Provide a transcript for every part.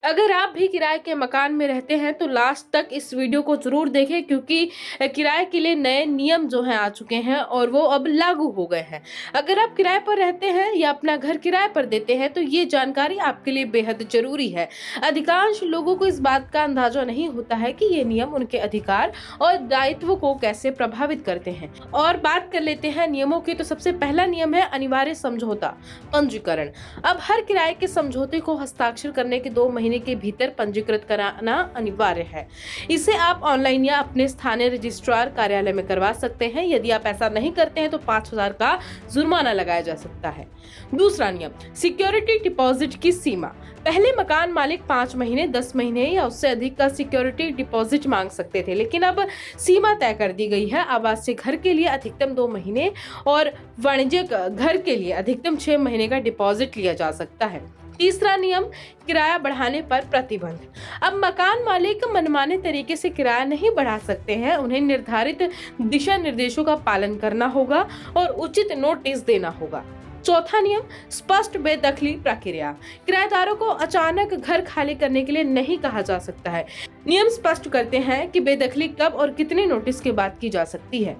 अगर आप भी किराए के मकान में रहते हैं तो लास्ट तक इस वीडियो को जरूर देखें, क्योंकि किराए के लिए नए नियम जो हैं आ चुके हैं और वो अब लागू हो गए हैं। अगर आप किराए पर रहते हैं या अपना घर किराए पर देते हैं तो ये जानकारी आपके लिए बेहद जरूरी है। अधिकांश लोगों को इस बात का अंदाजा नहीं होता है कि ये नियम उनके अधिकार और दायित्व को कैसे प्रभावित करते हैं। और बात कर लेते हैं नियमों की, तो सबसे पहला नियम है अनिवार्य समझौता पंजीकरण। अब हर किराए के समझौते को हस्ताक्षर करने के 2 महीने के भीतर पंजीकृत कराना अनिवार्य है। इसे आप ऑनलाइन या अपने स्थानीय रजिस्ट्रार कार्यालय में करवा सकते हैं। यदि आप ऐसा नहीं करते हैं तो 5,000 का जुर्माना लगाया जा सकता है। दूसरा नियम, सिक्योरिटी डिपॉजिट की सीमा। पहले मकान मालिक 5 महीने, 10 महीने या उससे अधिक का सिक्योरिटी डिपॉजिट मांग सकते थे, लेकिन अब सीमा तय कर दी गई है। आवासीय घर के लिए अधिकतम 2 महीने और वाणिज्यिक घर के लिए अधिकतम 6 महीने का डिपॉजिट लिया जा सकता है। तीसरा नियम, किराया बढ़ाने पर प्रतिबंध। अब मकान मालिक मनमाने तरीके से किराया नहीं बढ़ा सकते हैं। उन्हें निर्धारित दिशा निर्देशों का पालन करना होगा और उचित नोटिस देना होगा। चौथा नियम, स्पष्ट बेदखली प्रक्रिया। किराएदारों को अचानक घर खाली करने के लिए नहीं कहा जा सकता है। नियम स्पष्ट करते हैं कि बेदखली कब और कितने नोटिस के बाद की जा सकती है।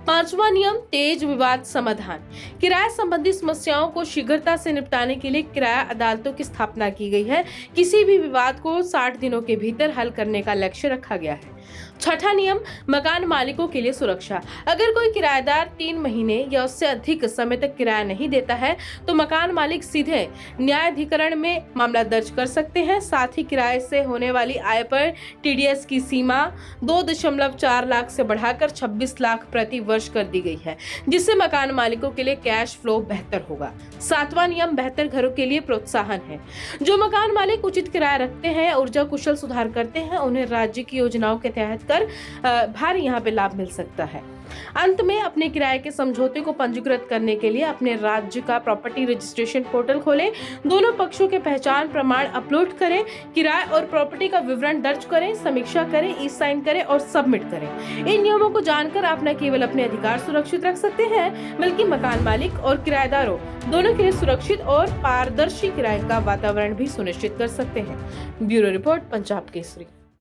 पांचवा नियम, तेज विवाद समाधान। किराए संबंधी समस्याओं को शीघ्रता से निपटाने के लिए किराया अदालतों की स्थापना की गई है। किसी भी विवाद को 60 दिनों के भीतर हल करने का लक्ष्य रखा गया है। छठा नियम, मकान मालिकों के लिए सुरक्षा। अगर कोई किराएदार 3 महीने या उससे अधिक समय तक किराया नहीं देता है तो मकान मालिक सीधे न्यायाधिकरण में मामला दर्ज कर सकते हैं। साथ ही किराए से होने वाली आय पर टीडीएस की सीमा 2.4 लाख से बढ़ाकर 26 लाख प्रति वर्ष कर दी गई है, जिससे मकान मालिकों के लिए कैश फ्लो बेहतर होगा। सातवां नियम, बेहतर घरों के लिए प्रोत्साहन है। जो मकान मालिक उचित किराया रखते हैं या ऊर्जा कुशल सुधार करते हैं, उन्हें राज्य की योजनाओं के तहत भारी यहाँ पे लाभ मिल सकता है। अंत में, अपने किराए के समझौते को पंजीकृत करने के लिए अपने राज्य का प्रॉपर्टी रजिस्ट्रेशन पोर्टल खोलें। दोनों पक्षों के पहचान प्रमाण अपलोड करें, किराए और प्रॉपर्टी का विवरण दर्ज करें, समीक्षा करें, ई साइन करें और सबमिट करें। इन नियमों को जानकर आप न केवल अपने अधिकार सुरक्षित रख सकते हैं, बल्कि मकान मालिक और किराएदारों दोनों के लिए सुरक्षित और पारदर्शी किराए का वातावरण भी सुनिश्चित कर सकते हैं। Bureau report, Punjab Kesari.